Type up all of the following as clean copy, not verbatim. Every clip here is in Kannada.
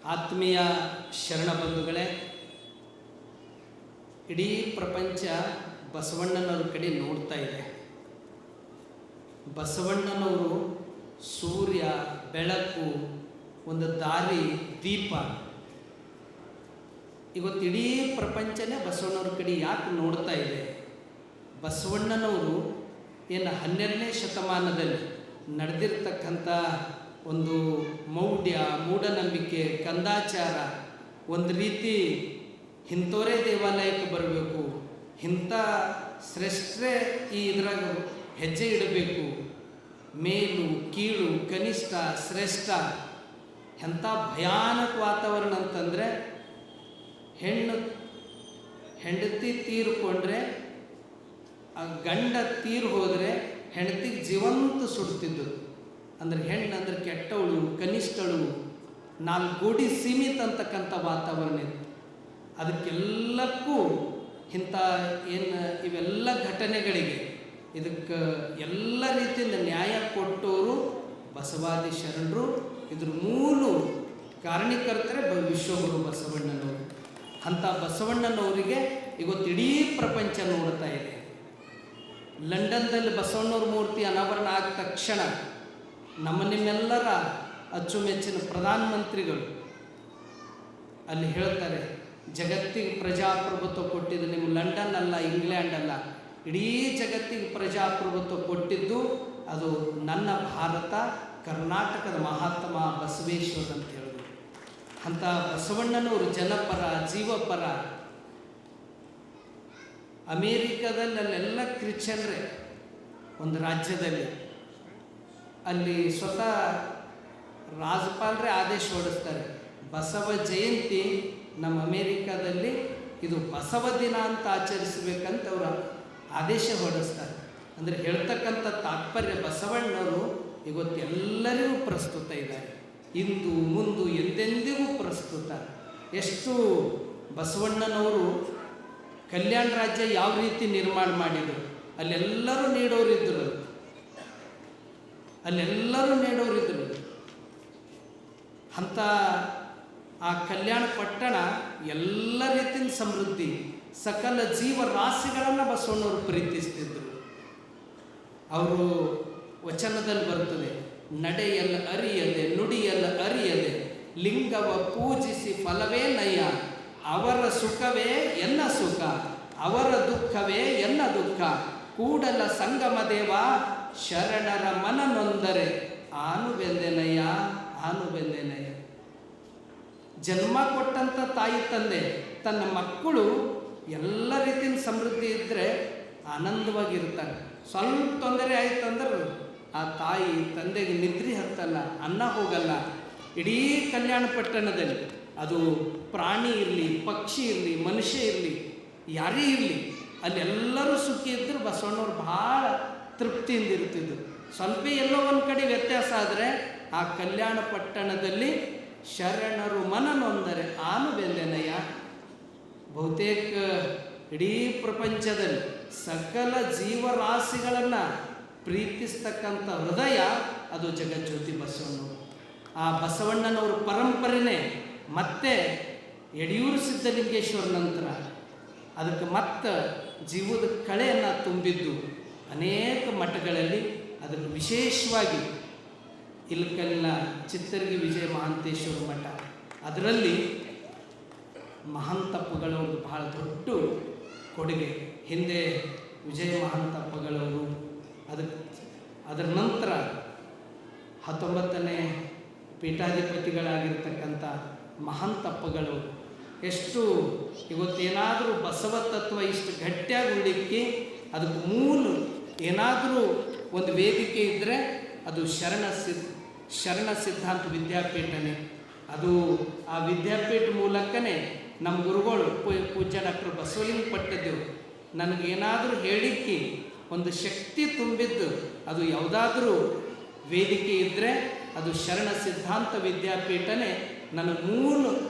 ಆತ್ಮೀಯ ಶರಣ ಬಂಧುಗಳೇ, ಇಡೀ ಪ್ರಪಂಚ ಬಸವಣ್ಣನವ್ರ ಕಡೆ ನೋಡ್ತಾ ಇದೆ. ಬಸವಣ್ಣನವರು ಸೂರ್ಯ, ಬೆಳಕು, ಒಂದು ದಾರಿ, ದೀಪ. ಇವತ್ತು ಇಡೀ ಪ್ರಪಂಚನೇ ಬಸವಣ್ಣವ್ರ ಕಡೆ ಯಾಕೆ ನೋಡ್ತಾ ಇದೆ? ಬಸವಣ್ಣನವರು ಏನು 12ನೇ ಶತಮಾನದಲ್ಲಿ ನಡೆದಿರ್ತಕ್ಕಂಥ ಒಂದು ಮೌಢ್ಯ, ಮೂಢನಂಬಿಕೆ, ಕಂದಾಚಾರ, ಒಂದು ರೀತಿ ಇಂಥವರೇ ದೇವಾಲಯಕ್ಕೆ ಬರಬೇಕು, ಇಂಥ ಶ್ರೇಷ್ಠರೇ ಈ ಇದ್ರಾಗ ಹೆಜ್ಜೆ ಇಡಬೇಕು, ಮೇಲು ಕೀಳು ಕನಿಷ್ಠ ಶ್ರೇಷ್ಠ, ಎಂಥ ಭಯಾನಕ ವಾತಾವರಣ ಅಂತಂದರೆ ಹೆಂಡತಿ ತೀರ್ಕೊಂಡ್ರೆ, ಗಂಡ ತೀರು ಹೋದರೆ ಹೆಂಡತಿಗೆ ಜೀವಂತ ಸುಡ್ತಿದ್ದರು. ಅಂದರೆ ಹೆಣ್ಣು ಅಂದರೆ ಕೆಟ್ಟವಳು, ಕನಿಷ್ಠಳು, 4 ಗೋಡಿ ಸೀಮಿತ ಅಂತಕ್ಕಂಥ ವಾತಾವರಣ ಇತ್ತು. ಅದಕ್ಕೆಲ್ಲಕ್ಕೂ ಇಂಥ ಇವೆಲ್ಲ ಘಟನೆಗಳಿಗೆ ಇದಕ್ಕೆ ಎಲ್ಲ ರೀತಿಯಿಂದ ನ್ಯಾಯ ಕೊಟ್ಟವರು ಬಸವಾದಿ ಶರಣರು. ಇದ್ರ ಮೂಲ ಕಾರಣೀಕರ್ತರೆ ವಿಶ್ವಗುರು ಬಸವಣ್ಣನವರು. ಅಂಥ ಬಸವಣ್ಣನವರಿಗೆ ಇವತ್ತು ಇಡೀ ಪ್ರಪಂಚ ನೋಡ್ತಾ ಇದೆ. ಲಂಡನ್ದಲ್ಲಿ ಬಸವಣ್ಣವ್ರ ಮೂರ್ತಿ ಅನಾವರಣ ಆದ ತಕ್ಷಣ ನಿಮ್ಮೆಲ್ಲರ ಅಚ್ಚುಮೆಚ್ಚಿನ ಪ್ರಧಾನಮಂತ್ರಿಗಳು ಅಲ್ಲಿ ಹೇಳ್ತಾರೆ, ಜಗತ್ತಿಗೆ ಪ್ರಜಾಪ್ರಭುತ್ವ ಕೊಟ್ಟಿದ್ದು ನಿಮ್ಮ ಲಂಡನ್ ಅಲ್ಲ, ಇಂಗ್ಲೆಂಡ್ ಅಲ್ಲ, ಇಡೀ ಜಗತ್ತಿಗೆ ಪ್ರಜಾಪ್ರಭುತ್ವ ಕೊಟ್ಟಿದ್ದು ಅದು ನನ್ನ ಭಾರತ, ಕರ್ನಾಟಕದ ಮಹಾತ್ಮ ಬಸವೇಶ್ವರ ಅಂತ ಹೇಳಿದ್ರು. ಅಂಥ ಬಸವಣ್ಣನವರು ಜನಪರ, ಜೀವಪರ. ಅಮೇರಿಕಾದಲ್ಲಿ ಅಲ್ಲೆಲ್ಲ ಕ್ರಿಶ್ಚಿಯನ್ರೇ ಒಂದು ರಾಜ್ಯದಲ್ಲಿ. ಅಲ್ಲಿ ಸ್ವತಃ ರಾಜ್ಯಪಾಲರೇ ಆದೇಶ ಹೊರಡಿಸ್ತಾರೆ, ಬಸವ ಜಯಂತಿ ನಮ್ಮ ಅಮೇರಿಕಾದಲ್ಲಿ ಇದು ಬಸವ ದಿನ ಅಂತ ಆಚರಿಸಬೇಕಂತ ಅವರು ಆದೇಶ ಹೊರಡಿಸ್ತಾರೆ. ಅಂದರೆ ಹೇಳ್ತಕ್ಕಂಥ ತಾತ್ಪರ್ಯ ಬಸವಣ್ಣವರು ಇವತ್ತೆಲ್ಲರಿಗೂ ಪ್ರಸ್ತುತ ಇದ್ದಾರೆ, ಇಂದು ಮುಂದು ಎಂದೆಂದಿಗೂ ಪ್ರಸ್ತುತ. ಎಷ್ಟು ಬಸವಣ್ಣನವರು ಕಲ್ಯಾಣ ರಾಜ್ಯ ಯಾವ ರೀತಿ ನಿರ್ಮಾಣ ಮಾಡಿದರು, ಅಲ್ಲೆಲ್ಲರೂ ನೀಡೋರಿದ್ದರು, ಅಂಥ ಆ ಕಲ್ಯಾಣ ಪಟ್ಟಣ ಎಲ್ಲ ರೀತಿಯ ಸಮೃದ್ಧಿ, ಸಕಲ ಜೀವರಾಶಿಗಳನ್ನು ಬಸವಣ್ಣವರು ಪ್ರೀತಿಸ್ತಿದ್ರು. ಅವರು ವಚನದಲ್ಲಿ ಬರ್ತದೆ, ನಡೆಯಲ್ಲ ಅರಿಯದೆ ನುಡಿಯಲ್ಲ ಅರಿಯದೆ ಲಿಂಗವ ಪೂಜಿಸಿ ಫಲವೇ ನಯ್ಯ, ಅವರ ಸುಖವೇ ಎನ್ನ ಸುಖ, ಅವರ ದುಃಖವೇ ಎನ್ನ ದುಃಖ, ಕೂಡಲ ಸಂಗಮ ದೇವ ಶರಣರ ಮನ ನೊಂದರೆ ಆನುಬೆಂದೆನಯ್ಯ, ಆನುಬೆಂದೆನಯ್ಯ. ಜನ್ಮ ಕೊಟ್ಟಂಥ ತಾಯಿ ತಂದೆ ತನ್ನ ಮಕ್ಕಳು ಎಲ್ಲ ರೀತಿಯ ಸಮೃದ್ಧಿ ಇದ್ದರೆ ಆನಂದವಾಗಿರ್ತಾರೆ. ಸ್ವಲ್ಪ ತೊಂದರೆ ಆಯ್ತು ಅಂದ್ರೆ ಆ ತಾಯಿ ತಂದೆಗೆ ನಿದ್ರೆ ಹತ್ತಲ್ಲ, ಅನ್ನ ಹೋಗಲ್ಲ. ಇಡೀ ಕಲ್ಯಾಣ ಪಟ್ಟಣದಲ್ಲಿ ಅದು ಪ್ರಾಣಿ ಇರಲಿ, ಪಕ್ಷಿ ಇರಲಿ, ಮನುಷ್ಯ ಇರಲಿ, ಯಾರೇ ಇರಲಿ, ಅಲ್ಲೆಲ್ಲರೂ ಸುಖಿ ಇದ್ದರು. ಬಸವಣ್ಣವ್ರು ಭಾಳ ತೃಪ್ತಿಯಿಂದ ಇರ್ತಿದ್ರು. ಸ್ವಲ್ಪ ಎಲ್ಲೋ ಒಂದು ಕಡೆ ವ್ಯತ್ಯಾಸ ಆದರೆ ಆ ಕಲ್ಯಾಣ ಪಟ್ಟಣದಲ್ಲಿ ಶರಣರು ಮನ ನೊಂದರೆ ಆನುಬೆಂದೆನಯ್ಯ. ಬಹುತೇಕ ಇಡೀ ಪ್ರಪಂಚದಲ್ಲಿ ಸಕಲ ಜೀವರಾಶಿಗಳನ್ನು ಪ್ರೀತಿಸ್ತಕ್ಕಂಥ ಹೃದಯ ಅದು ಜಗಜ್ಯೋತಿ ಬಸವಣ್ಣವರು. ಆ ಬಸವಣ್ಣನವ್ರ ಪರಂಪರೆನೇ ಮತ್ತೆ ಯಡಿಯೂರು ಸಿದ್ಧಲಿಂಗೇಶ್ವರ ನಂತರ ಅದಕ್ಕೆ ಮತ್ತೆ ಜೀವದ ಕಳೆಯನ್ನು ತುಂಬಿದ್ದು ಅನೇಕ ಮಠಗಳಲ್ಲಿ. ಅದಕ್ಕೆ ವಿಶೇಷವಾಗಿ ಇಲ್ಕಲ್ಲಿನ ಚಿತ್ತರ್ಗಿ ವಿಜಯ ಮಹಾಂತೇಶ್ವರ ಮಠ, ಅದರಲ್ಲಿ ಮಹಾಂತಪ್ಪಗಳವ್ರದ್ದು ಭಾಳ ದೊಡ್ಡ ಕೊಡುಗೆ. ಹಿಂದೆ ವಿಜಯ ಮಹಾಂತಪ್ಪಗಳವರು, ಅದರ ನಂತರ 19ನೇ ಪೀಠಾಧಿಪತಿಗಳಾಗಿರ್ತಕ್ಕಂಥ ಮಹಾಂತಪ್ಪಗಳು ಎಷ್ಟು ಇವತ್ತೇನಾದರೂ ಬಸವ ತತ್ವ ಇಷ್ಟು ಗಟ್ಟಿಯಾಗಿ ಉಳಿಕ್ಕೆ ಅದಕ್ಕೆ ಮೂಲ ಏನಾದರೂ ಒಂದು ವೇದಿಕೆ ಇದ್ದರೆ ಅದು ಶರಣ ಸಿದ್ಧಾಂತ ವಿದ್ಯಾಪೀಠನೇ. ಅದು ಆ ವಿದ್ಯಾಪೀಠ ಮೂಲಕನೇ ನಮ್ಮ ಗುರುಗಳು ಪೂಜ್ಯ ಡಾಕ್ಟರ್ ಬಸವಲಿಂಗ ಪಟ್ಟದೇವರು ನನಗೇನಾದರೂ ಹೇಳಿಕ್ಕೆ ಒಂದು ಶಕ್ತಿ ತುಂಬಿದ್ದು ಅದು ಯಾವುದಾದ್ರೂ ವೇದಿಕೆ ಇದ್ದರೆ ಅದು ಶರಣ ಸಿದ್ಧಾಂತ ವಿದ್ಯಾಪೀಠನೇ ನನ್ನ ಮೂಲ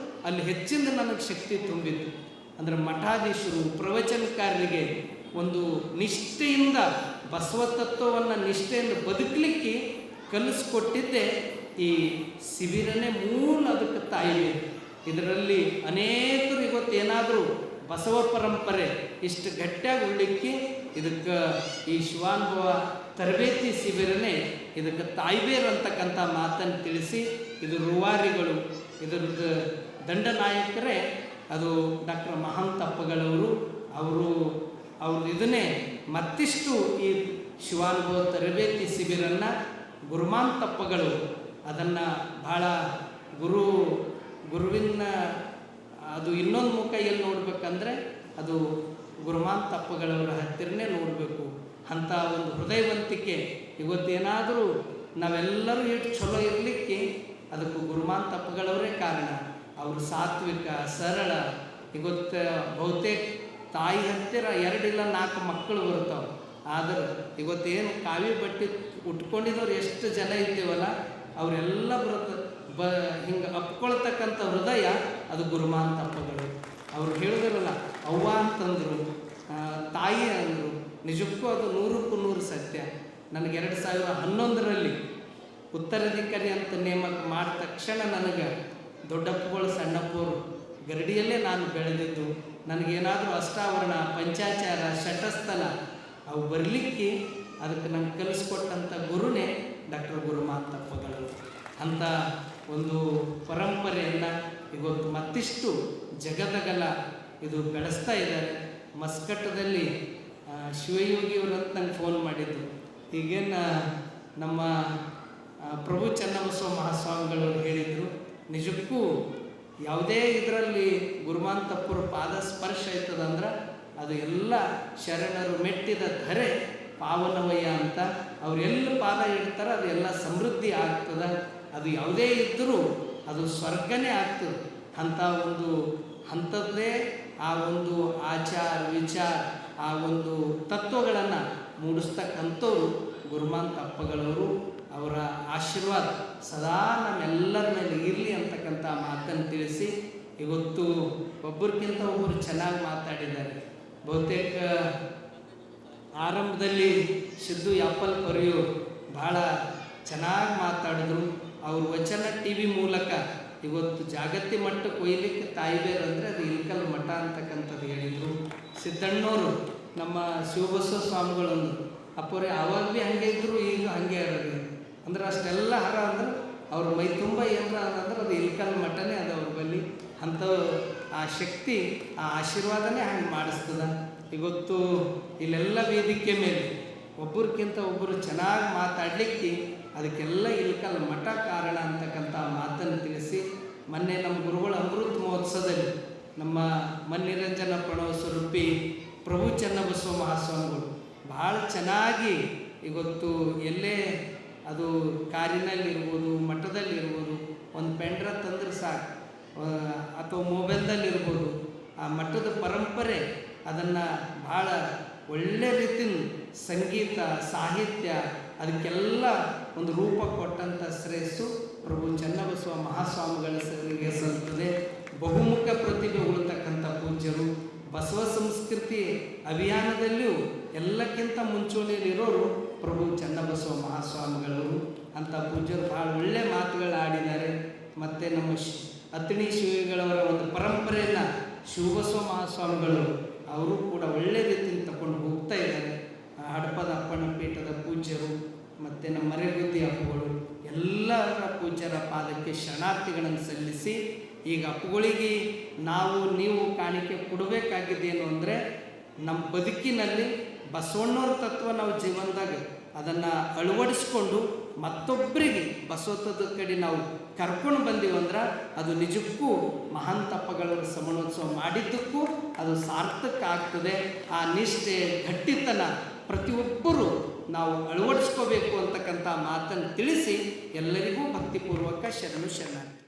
ಅಲ್ಲಿ ಹೆಚ್ಚಿಂದ ನನಗೆ ಶಕ್ತಿ ತುಂಬಿದ್ದು. ಅಂದರೆ ಮಠಾಧೀಶರು, ಪ್ರವಚನಕಾರರಿಗೆ ಒಂದು ನಿಷ್ಠೆಯಿಂದ ಬಸವ ತತ್ವವನ್ನು ನಿಷ್ಠೆಯಿಂದ ಬದುಕಲಿಕ್ಕೆ ಕಲಿಸ್ಕೊಟ್ಟಿದ್ದೆ ಈ ಶಿಬಿರನೇ ಮೂಲ ಅದಕ್ಕೆ ತಾಯಿ. ಇದರಲ್ಲಿ ಅನೇಕರು ಇವತ್ತೇನಾದರೂ ಬಸವ ಪರಂಪರೆ ಇಷ್ಟು ಗಟ್ಟಿಯಾಗಿ ಉಳ್ಳಿಕ್ಕೆ ಇದಕ್ಕೆ ಈ ಶಿವಾನುಭವ ತರಬೇತಿ ಶಿಬಿರನೇ ಇದಕ್ಕೆ ತಾಯಿಬೇರು ಅಂತಕ್ಕಂಥ ಮಾತನ್ನು ತಿಳಿಸಿ, ಇದು ರೂವಾರಿಗಳು, ಇದರದ್ದು ದಂಡನಾಯಕರೇ ಅದು ಡಾಕ್ಟರ್ ಮಹಾಂತಪ್ಪಗಳವರು. ಅವರು ಇದನ್ನೇ ಮತ್ತಿಷ್ಟು ಈ ಶಿವಾನುಭವ ತರಬೇತಿ ಶಿಬಿರನ್ನು ಗುರುಮಾಂತಪ್ಪಗಳು ಅದನ್ನು ಭಾಳ ಗುರುವಿನ ಅದು ಇನ್ನೊಂದು ಮುಖ ಎಲ್ಲಿ ನೋಡ್ಬೇಕಂದ್ರೆ ಅದು ಗುರುಮಾಂತಪ್ಪಗಳವರ ಹತ್ತಿರನೇ ನೋಡಬೇಕು. ಅಂಥ ಒಂದು ಹೃದಯವಂತಿಕೆ ಇವತ್ತೇನಾದರೂ ನಾವೆಲ್ಲರೂ ಎಷ್ಟು ಚಲೋ ಇರಲಿಕ್ಕೆ ಅದಕ್ಕೂ ಗುರುಮಾಂತಪ್ಪಗಳವರೇ ಕಾರಣ. ಅವರು ಸಾತ್ವಿಕ, ಸರಳ. ಇವತ್ತು ಬಹುತೇಕ ತಾಯಿ ಹತ್ತಿರ 2 ಇಲ್ಲ 4 ಮಕ್ಕಳು ಬರ್ತಾವೆ. ಆದ್ರೆ ಇವತ್ತೇನು ಕಾವಿ ಬಟ್ಟೆ ಉಟ್ಕೊಂಡಿದ್ದವ್ರು ಎಷ್ಟು ಜನ ಇದ್ದೀವಲ್ಲ, ಅವರೆಲ್ಲ ಹಿಂಗೆ ಅಪ್ಕೊಳ್ತಕ್ಕಂಥ ಹೃದಯ ಅದು ಗುರುಮಾಂತಪ್ಪಗಳು. ಅವರು ಹೇಳಿದ್ರಲ್ಲ, ಅವ್ವ ಅಂತಂದರು, ತಾಯಿ ಅಂದರು. ನಿಜಕ್ಕೂ ಅದು 100ಕ್ಕೂ 100 ಸತ್ಯ. ನನಗೆ 2011ರಲ್ಲಿ ಉತ್ತರಾಧಿಕಾರಿ ಅಂತ ನೇಮಕ ಮಾಡಿದ ತಕ್ಷಣ ನನಗೆ ದೊಡ್ಡಪ್ಪಗಳು ಸಣ್ಣಪ್ಪವರು ಗರಡಿಯಲ್ಲೇ ನಾನು ಬೆಳೆದಿದ್ದು. ನನಗೇನಾದರೂ ಅಷ್ಟಾವರಣ, ಪಂಚಾಚಾರ, ಷಟಸ್ಥಲ ಅವು ಬರಲಿಕ್ಕೆ ಅದಕ್ಕೆ ನಮ್ಗೆ ಕಲಿಸ್ಕೊಟ್ಟಂಥ ಗುರುನೇ ಡಾಕ್ಟರ್ ಗುರುಮಾಂತಪ್ಪಗಳು. ಅಂಥ ಒಂದು ಪರಂಪರೆಯನ್ನು ಇವತ್ತು ಮತ್ತಿಷ್ಟು ಜಗದಗಲ ಇದು ಬೆಳೆಸ್ತಾ ಇದ್ದಾರೆ. ಮಸ್ಕಟ್ಟದಲ್ಲಿ ಶಿವಯೋಗಿಯವರು ಅಂತ ನಂಗೆ ಫೋನ್ ಮಾಡಿದ್ದು. ಈಗೇನು ನಮ್ಮ ಪ್ರಭು ಚನ್ನಬಸವ ಮಹಾಸ್ವಾಮಿಗಳವರು ಹೇಳಿದರು, ನಿಜಕ್ಕೂ ಯಾವುದೇ ಇದರಲ್ಲಿ ಗುರುಮಾಂತಪ್ಪರ ಪಾದ ಸ್ಪರ್ಶ ಆಯ್ತದಂದ್ರೆ ಅದು ಎಲ್ಲ ಶರಣರು ಮೆಟ್ಟಿದ ಧರೆ ಪಾವನವಯ್ಯ ಅಂತ. ಅವರೆಲ್ಲ ಪಾದ ಇಡ್ತಾರೆ ಅದು ಎಲ್ಲ ಸಮೃದ್ಧಿ ಆಗ್ತದೆ. ಅದು ಯಾವುದೇ ಇದ್ದರೂ ಅದು ಸ್ವರ್ಗನೇ ಆಗ್ತದೆ. ಅಂಥ ಒಂದು ಅಂಥದ್ದೇ ಆ ಒಂದು ಆಚಾರ ವಿಚಾರ, ಆ ಒಂದು ತತ್ವಗಳನ್ನು ಮೂಡಿಸ್ತಕ್ಕಂಥವ್ರು ಗುರುಮಾಂತಪ್ಪಗಳವರು. ಅವರ ಆಶೀರ್ವಾದ ಸದಾ ನಮ್ಮೆಲ್ಲರ ಮೇಲೆ ಇರಲಿ ಅಂತಕ್ಕಂಥ ಮಾತನ್ನು ತಿಳಿಸಿ, ಇವತ್ತು ಒಬ್ಬರಿಗಿಂತ ಒಬ್ಬರು ಚೆನ್ನಾಗಿ ಮಾತಾಡಿದ್ದಾರೆ. ಬಹುತೇಕ ಆರಂಭದಲ್ಲಿ ಸಿದ್ದು ಯಾಪಲ್ ಪರಿಯು ಭಾಳ ಚೆನ್ನಾಗಿ ಮಾತಾಡಿದ್ರು. ಅವರು ವಚನ ಟಿ ವಿ ಮೂಲಕ ಇವತ್ತು ಜಾಗತಿಕ ಮಟ್ಟಕ್ಕೆ ಒಯ್ಯಲಿಕ್ಕೆ ತಾಯಿಬೇರು ಅಂದರೆ ಅದು ಇಲ್ಕಲ್ ಮಠ ಅಂತಕ್ಕಂಥದ್ದು ಹೇಳಿದರು. ಸಿದ್ದಣ್ಣವರು ನಮ್ಮ ಶಿವಬಸವ ಸ್ವಾಮಿಗಳೊಂದು ಅಪ್ಪರೇ ಆವಾಗ ಭೀ ಹಾಗೆ ಇದ್ದರು, ಈಗ ಹಾಗೆ ಇರೋದು. ಅಂದ್ರೆ ಅಷ್ಟೆಲ್ಲ ಹರ ಅಂದ್ರೆ ಅವ್ರ ಮೈ ತುಂಬ ಏನರ ಅಂದ್ರೆ ಅದು ಇಲ್ಕಲ್ ಮಠನೇ ಅದು ಅವ್ರ ಬಳಿ. ಅಂಥ ಆ ಶಕ್ತಿ, ಆ ಆಶೀರ್ವಾದನೇ ಹಂಗೆ ಮಾಡಿಸ್ತದ. ಇವತ್ತು ಇಲ್ಲೆಲ್ಲ ವೇದಿಕೆ ಮೇಲೆ ಒಬ್ಬರಿಗಿಂತ ಒಬ್ಬರು ಚೆನ್ನಾಗಿ ಮಾತಾಡಲಿಕ್ಕೆ ಅದಕ್ಕೆಲ್ಲ ಇಲ್ಕಲ್ ಮಠ ಕಾರಣ ಅಂತಕ್ಕಂಥ ಮಾತನ್ನು ತಿಳಿಸಿ, ಮೊನ್ನೆ ನಮ್ಮ ಗುರುಗಳ ಅಮೃತ ಮಹೋತ್ಸವದಲ್ಲಿ ನಮ್ಮ ಮನ್ನಿರಂಜನ ಪ್ರಣವ ಸ್ವರೂಪಿ ಪ್ರಭು ಚನ್ನಬಸವ ಮಹಾಸ್ವಾಮಿಗಳು ಭಾಳ ಚೆನ್ನಾಗಿ ಇವತ್ತು ಎಲ್ಲೇ ಅದು ಕಾರಿನಲ್ಲಿರ್ಬೋದು, ಮಠದಲ್ಲಿರ್ಬೋದು, ಒಂದು ಪೆಂಡ್ರ ತಂದ್ರೆ ಸಾಕು, ಅಥವಾ ಮೊಬೈಲ್ದಲ್ಲಿರ್ಬೋದು, ಆ ಮಠದ ಪರಂಪರೆ ಅದನ್ನು ಭಾಳ ಒಳ್ಳೆ ರೀತಿಯ ಸಂಗೀತ ಸಾಹಿತ್ಯ ಅದಕ್ಕೆಲ್ಲ ಒಂದು ರೂಪ ಕೊಟ್ಟಂಥ ಶ್ರೇಯಸ್ಸು ಪ್ರಭು ಚನ್ನಬಸವ ಮಹಾಸ್ವಾಮಿಗಳ ಸರಿಗೆ ಸಲ್ತದೆ. ಬಹುಮುಖ ಪ್ರತಿಭೆ ಉಳಿತಕ್ಕಂಥ ಪೂಜ್ಯರು. ಬಸವ ಸಂಸ್ಕೃತಿ ಅಭಿಯಾನದಲ್ಲಿಯೂ ಎಲ್ಲಕ್ಕಿಂತ ಮುಂಚೂಣಿಯಲ್ಲಿರೋರು ಪ್ರಭು ಚನ್ನಬಸವ ಮಹಾಸ್ವಾಮಿಗಳವರು. ಅಂಥ ಪೂಜ್ಯರು ಭಾಳ ಒಳ್ಳೆ ಮಾತುಗಳು ಆಡಿದ್ದಾರೆ. ಮತ್ತು ನಮ್ಮ ಅತ್ತಿಣಿ ಶಿವಗಳವರ ಒಂದು ಪರಂಪರೆಯನ್ನು ಶಿವಬಸವ ಮಹಾಸ್ವಾಮಿಗಳು ಅವರು ಕೂಡ ಒಳ್ಳೆ ರೀತಿಯಿಂದ ತಗೊಂಡು ಹೋಗ್ತಾ ಇದ್ದಾರೆ. ಹಡಪದ ಅಪ್ಪಣ್ಣ ಪೀಠದ ಪೂಜ್ಯರು ಮತ್ತು ನಮ್ಮ ಮರೆಗುದ್ದಿ ಅಪ್ಪುಗಳು ಎಲ್ಲರ ಪೂಜ್ಯರ ಪಾದಕ್ಕೆ ಶರಣಾರ್ಥಿಗಳನ್ನು ಸಲ್ಲಿಸಿ, ಈಗ ಅಪ್ಪುಗಳಿಗೆ ನೀವು ಕಾಣಿಕೆ ಕೊಡಬೇಕಾಗಿದ್ದೇನು ಅಂದರೆ, ನಮ್ಮ ಬದುಕಿನಲ್ಲಿ ಬಸವಣ್ಣವ್ರ ತತ್ವ ನಾವು ಜೀವನದಾಗ ಅದನ್ನು ಅಳವಡಿಸ್ಕೊಂಡು ಮತ್ತೊಬ್ಬರಿಗೆ ಬಸವತ್ವದ ಕಡೆ ನಾವು ಕರ್ಕೊಂಡು ಬಂದೀವಂದ್ರೆ ಅದು ನಿಜಕ್ಕೂ ಮಹಾಂತಪ್ಪಗಳವರ ಸಮಣೋತ್ಸವ ಮಾಡಿದ್ದಕ್ಕೂ ಅದು ಸಾರ್ಥಕ ಆಗ್ತದೆ. ಆ ನಿಷ್ಠೆ ಗಟ್ಟಿತನ ಪ್ರತಿಯೊಬ್ಬರೂ ನಾವು ಅಳವಡಿಸ್ಕೋಬೇಕು ಅಂತಕ್ಕಂಥ ಮಾತನ್ನು ತಿಳಿಸಿ ಎಲ್ಲರಿಗೂ ಭಕ್ತಿಪೂರ್ವಕ ಶರಣು ಶರಣಾರ್ಥಿ.